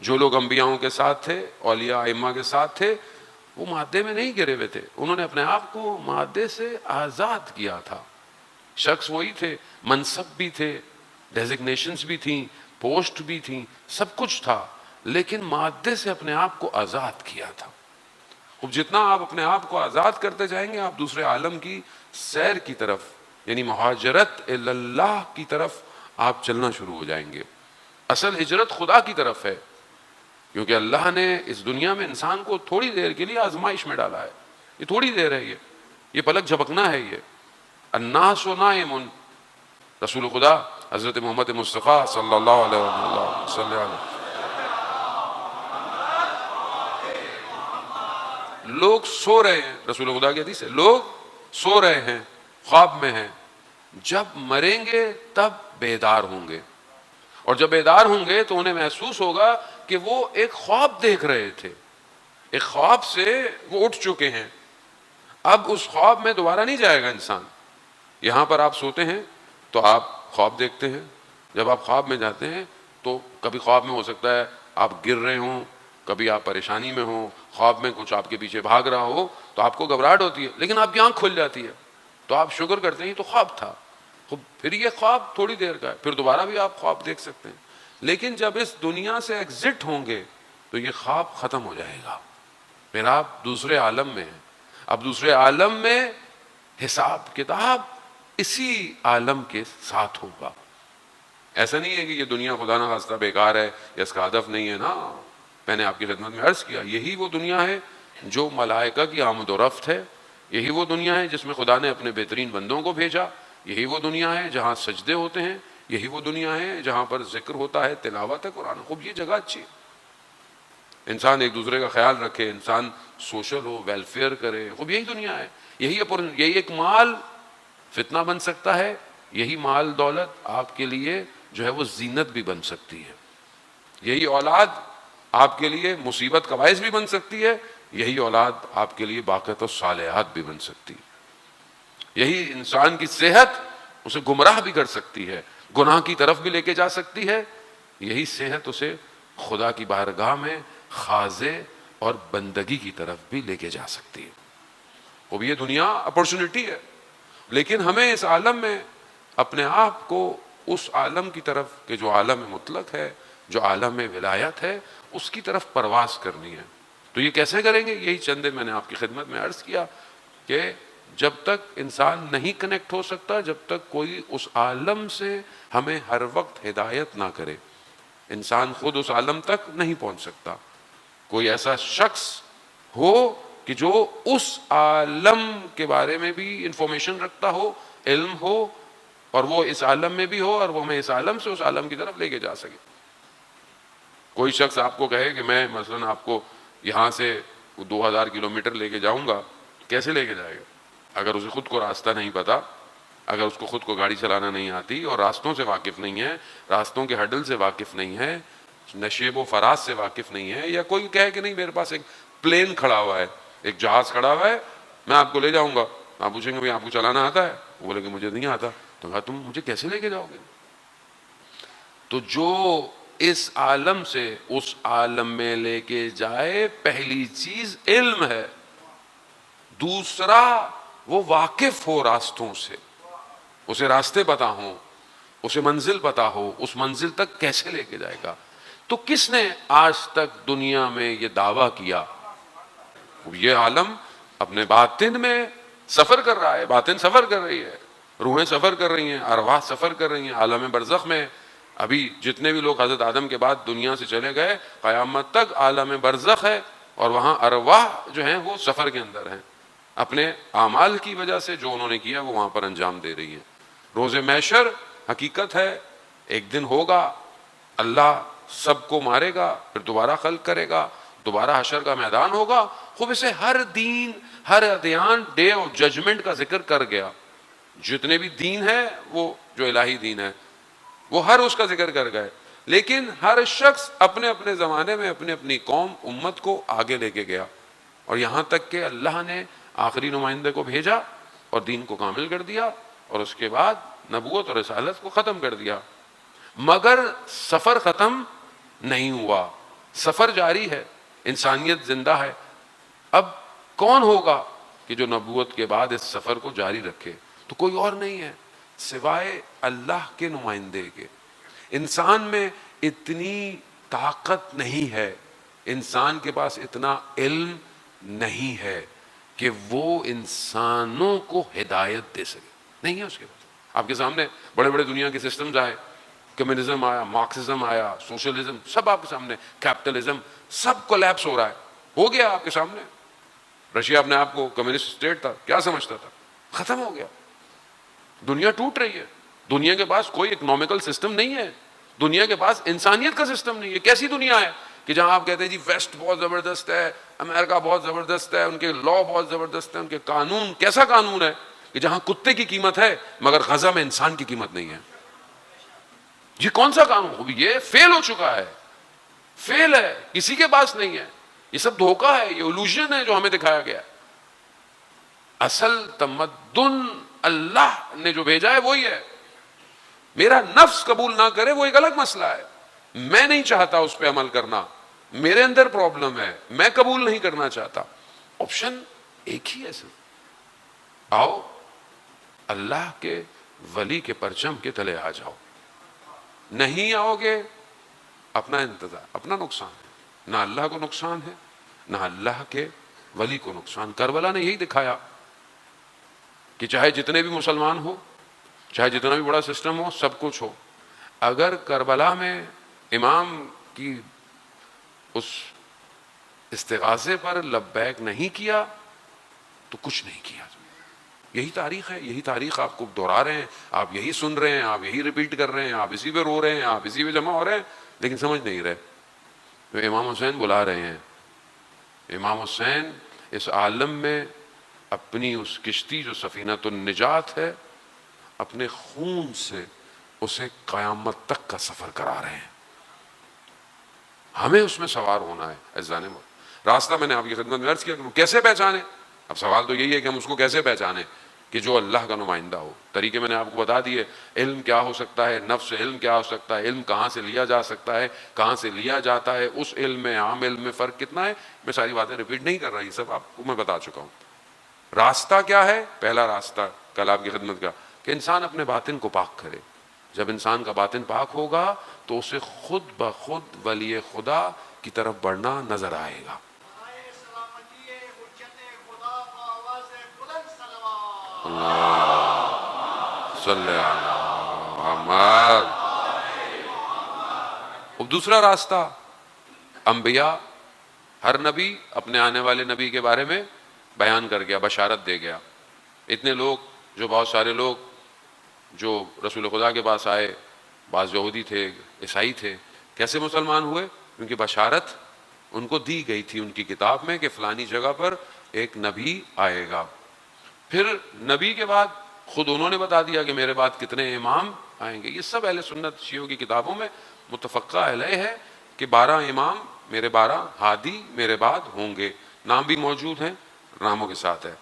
جو لوگ انبیاؤں کے ساتھ تھے، اولیاء ائمہ کے ساتھ تھے، وہ مادے میں نہیں گرے ہوئے تھے، انہوں نے اپنے آپ کو مادے سے آزاد کیا تھا۔ شخص وہی تھے، منصب بھی تھے، ڈیزگنیشنز بھی تھیں، پوسٹ بھی تھیں، سب کچھ تھا، لیکن مادے سے اپنے آپ کو آزاد کیا تھا۔ اب جتنا آپ اپنے آپ کو آزاد کرتے جائیں گے، آپ دوسرے عالم کی سیر کی طرف، یعنی مہاجرت اللہ کی طرف آپ چلنا شروع ہو جائیں گے۔ اصل ہجرت خدا کی طرف ہے، کیونکہ اللہ نے اس دنیا میں انسان کو تھوڑی دیر کے لیے آزمائش میں ڈالا ہے۔ یہ تھوڑی دیر ہے، یہ پلک جھپکنا ہے۔ یہ الناس نائم، رسول خدا حضرت محمد مصطفیٰ صلی اللہ علیہ وسلم، لوگ سو رہے ہیں، رسول خدا کی حدیث ہے، لوگ سو رہے ہیں، خواب میں ہیں، جب مریں گے تب بیدار ہوں گے، اور جب بیدار ہوں گے تو انہیں محسوس ہوگا کہ وہ ایک خواب دیکھ رہے تھے، ایک خواب سے وہ اٹھ چکے ہیں، اب اس خواب میں دوبارہ نہیں جائے گا انسان۔ یہاں پر آپ سوتے ہیں تو آپ خواب دیکھتے ہیں، جب آپ خواب میں جاتے ہیں تو کبھی خواب میں ہو سکتا ہے آپ گر رہے ہوں، کبھی آپ پریشانی میں ہوں، خواب میں کچھ آپ کے پیچھے بھاگ رہا ہو تو آپ کو گھبراہٹ ہوتی ہے، لیکن آپ کی آنکھ کھل جاتی ہے تو آپ شکر کرتے ہیں تو خواب تھا۔ پھر یہ خواب تھوڑی دیر کا ہے، پھر دوبارہ بھی آپ خواب دیکھ سکتے ہیں، لیکن جب اس دنیا سے ایگزٹ ہوں گے تو یہ خواب ختم ہو جائے گا، پھر آپ دوسرے عالم میں ہیں۔ اب دوسرے عالم میں حساب کتاب اسی عالم کے ساتھ ہوگا۔ ایسا نہیں ہے کہ یہ دنیا خدا نہ خواستہ بیکار ہے یا اس کا ہدف نہیں ہے نا، میں نے آپ کی خدمت میں عرض کیا، یہی وہ دنیا ہے جو ملائکہ کی آمد و رفت ہے، یہی وہ دنیا ہے جس میں خدا نے اپنے بہترین بندوں کو بھیجا، یہی وہ دنیا ہے جہاں سجدے ہوتے ہیں، یہی وہ دنیا ہے جہاں پر ذکر ہوتا ہے، تلاوت ہے قرآن۔ خوب یہ جگہ اچھی ہے، انسان ایک دوسرے کا خیال رکھے، انسان سوشل ہو، ویلفیئر کرے، خوب یہی دنیا ہے۔ یہی ایک مال فتنہ بن سکتا ہے، یہی مال دولت آپ کے لیے جو ہے وہ زینت بھی بن سکتی ہے، یہی اولاد آپ کے لیے مصیبت کا باعث بھی بن سکتی ہے، یہی اولاد آپ کے لیے باقیت و صالحات بھی بن سکتی ہے، یہی انسان کی صحت اسے گمراہ بھی کر سکتی ہے، گناہ کی طرف بھی لے کے جا سکتی ہے، یہی صحت اسے خدا کی بارگاہ میں خاضع اور بندگی کی طرف بھی لے کے جا سکتی ہے۔ اب یہ دنیا اپرچونٹی ہے، لیکن ہمیں اس عالم میں اپنے آپ کو اس عالم کی طرف کہ جو عالم مطلق ہے، جو عالم ولایت ہے، اس کی طرف پرواز کرنی ہے۔ تو یہ کیسے کریں گے؟ یہی چند دن میں نے آپ کی خدمت میں عرض کیا کہ جب تک انسان نہیں کنیکٹ ہو سکتا، جب تک کوئی اس عالم سے ہمیں ہر وقت ہدایت نہ کرے، انسان خود اس عالم تک نہیں پہنچ سکتا۔ کوئی ایسا شخص ہو کہ جو اس عالم کے بارے میں بھی انفارمیشن رکھتا ہو، علم ہو، اور وہ اس عالم میں بھی ہو، اور وہ ہمیں اس عالم سے اس عالم کی طرف لے کے جا سکے۔ کوئی شخص آپ کو کہے کہ میں مثلا آپ کو یہاں سے 2000 کلومیٹر لے کے جاؤں گا، کیسے لے کے جائے گا؟ اگر اسے خود کو راستہ نہیں پتا، اگر اس کو خود کو گاڑی چلانا نہیں آتی اور راستوں سے واقف نہیں ہے، راستوں کے ہڈل سے واقف نہیں ہے، نشیب و فراز سے واقف نہیں ہے، یا کوئی کہے کہ نہیں میرے پاس ایک پلین کھڑا ہوا ہے، ایک جہاز کھڑا ہوا ہے، میں آپ کو لے جاؤں گا، آپ پوچھیں گے بھائی آپ کو چلانا آتا ہے؟ وہ بولے کہ مجھے نہیں آتا، تو کہا تم مجھے کیسے لے کے جاؤ گے؟ تو جو اس عالم سے اس عالم میں لے کے جائے، پہلی چیز علم ہے، دوسرا وہ واقف ہو راستوں سے، اسے راستے پتا ہوں، اسے منزل پتا ہو، اس منزل تک کیسے لے کے جائے گا۔ تو کس نے آج تک دنیا میں یہ دعویٰ کیا؟ یہ عالم اپنے باطن میں سفر کر رہا ہے، باطن سفر کر رہی ہے، روحیں سفر کر رہی ہیں، ارواح سفر کر رہی ہیں عالم برزخ میں۔ ابھی جتنے بھی لوگ حضرت آدم کے بعد دنیا سے چلے گئے، قیامت تک عالم برزخ ہے، اور وہاں ارواح جو ہیں وہ سفر کے اندر ہیں، اپنے اعمال کی وجہ سے جو انہوں نے کیا وہ وہاں پر انجام دے رہی ہیں۔ روز محشر حقیقت ہے، ایک دن ہوگا، اللہ سب کو مارے گا، پھر دوبارہ خلق کرے گا، دوبارہ حشر کا میدان ہوگا۔ خوب اسے ہر دین، ہر ادیان ڈے آف ججمنٹ کا ذکر کر گیا، جتنے بھی دین ہیں وہ جو الہی دین ہے وہ ہر اس کا ذکر کر گئے، لیکن ہر شخص اپنے اپنے زمانے میں اپنی اپنی قوم امت کو آگے لے کے گیا، اور یہاں تک کہ اللہ نے آخری نمائندے کو بھیجا اور دین کو کامل کر دیا، اور اس کے بعد نبوت اور رسالت کو ختم کر دیا، مگر سفر ختم نہیں ہوا۔ سفر جاری ہے, انسانیت زندہ ہے. اب کون ہوگا کہ جو نبوت کے بعد اس سفر کو جاری رکھے؟ تو کوئی اور نہیں ہے سوائے اللہ کے نمائندے کے. انسان میں اتنی طاقت نہیں ہے, انسان کے پاس اتنا علم نہیں ہے کہ وہ انسانوں کو ہدایت دے سکے, نہیں ہے اس کے پاس. آپ کے سامنے بڑے بڑے دنیا کے سسٹمز آئے, کمیونزم آیا, مارکسزم آیا, سوشلزم, سب آپ کے سامنے, کیپٹلزم, سب کولیپس ہو رہا ہے, ہو گیا آپ کے سامنے. رشیا اپنے آپ کو کمیونسٹ اسٹیٹ تھا, کیا سمجھتا تھا, ختم ہو گیا. دنیا ٹوٹ رہی ہے, دنیا کے پاس کوئی اکنامیکل سسٹم نہیں ہے, دنیا کے پاس انسانیت کا سسٹم نہیں ہے. کیسی دنیا ہے کہ جہاں آپ کہتے ہیں جی ویسٹ بہت زبردست ہے, امریکہ بہت زبردست ہے, ان کے لا بہت زبردست ہے, ان کے قانون, کیسا قانون ہے کہ جہاں کتے کی قیمت ہے مگر غزہ میں انسان کی قیمت نہیں ہے. یہ کون سا قانون؟ یہ فیل ہو چکا ہے, فیل ہے, کسی کے پاس نہیں ہے. یہ سب دھوکہ ہے, یہ illusion ہے جو ہمیں دکھایا گیا ہے. اصل تمدن اللہ نے جو بھیجا ہے وہی ہے. میرا نفس قبول نہ کرے وہ ایک الگ مسئلہ ہے, میں نہیں چاہتا اس پہ عمل کرنا, میرے اندر پرابلم ہے, میں قبول نہیں کرنا چاہتا. آپشن ایک ہی ہے سر, آؤ اللہ کے ولی کے پرچم کے تلے آ جاؤ. نہیں آؤ گے, اپنا انتظار, اپنا نقصان ہے. نہ اللہ کو نقصان ہے, نہ اللہ کے ولی کو نقصان. کربلا نے یہی دکھایا کہ چاہے جتنے بھی مسلمان ہو, چاہے جتنا بھی بڑا سسٹم ہو, سب کچھ ہو, اگر کربلا میں امام کی اس استغاثے پر لبیک نہیں کیا تو کچھ نہیں کیا. یہی تاریخ ہے, یہی تاریخ آپ کو دہرا رہے ہیں, آپ یہی سن رہے ہیں, آپ یہی ریپیٹ کر رہے ہیں, آپ اسی پہ رو رہے ہیں, آپ اسی پہ جمع ہو رہے ہیں, لیکن سمجھ نہیں رہے. تو امام حسین بلا رہے ہیں. امام حسین اس عالم میں اپنی اس کشتی جو سفینۃ النجات ہے, اپنے خون سے اسے قیامت تک کا سفر کرا رہے ہیں. ہمیں اس میں سوار ہونا ہے. عزیزان محترم, راستہ میں نے آپ کی خدمت میں عرض کیا کہ کیسے پہچانے. اب سوال تو یہی ہے کہ ہم اس کو کیسے پہچانے کہ جو اللہ کا نمائندہ ہو. طریقے میں نے آپ کو بتا دیے. علم کیا ہو سکتا ہے, نفس علم کیا ہو سکتا ہے, علم کہاں سے لیا جا سکتا ہے, کہاں سے لیا جاتا ہے, اس علم میں عام علم میں فرق کتنا ہے. میں ساری باتیں ریپیٹ نہیں کر رہا, یہ سب آپ کو میں بتا چکا ہوں. راستہ کیا ہے؟ پہلا راستہ کل آپ کی خدمت کا کہ انسان اپنے باطن کو پاک کرے. جب انسان کا باطن پاک ہوگا تو اسے خود بخود ولی خدا کی طرف بڑھنا نظر آئے گا. صلی اللہ محمد. اب دوسرا راستہ, انبیاء, ہر نبی اپنے آنے والے نبی کے بارے میں بیان کر گیا, بشارت دے گیا. اتنے لوگ, جو بہت سارے لوگ جو رسول خدا کے پاس آئے, بعض یہودی تھے, عیسائی تھے, کیسے مسلمان ہوئے؟ کیونکہ بشارت ان کو دی گئی تھی ان کی کتاب میں کہ فلانی جگہ پر ایک نبی آئے گا. پھر نبی کے بعد خود انہوں نے بتا دیا کہ میرے بعد کتنے امام آئیں گے. یہ سب اہل سنت شیعوں کی کتابوں میں متفقہ علیہ ہے کہ 12 امام میرے 12 ہادی میرے بعد ہوں گے. نام بھی موجود ہیں, ناموں کے ساتھ ہے.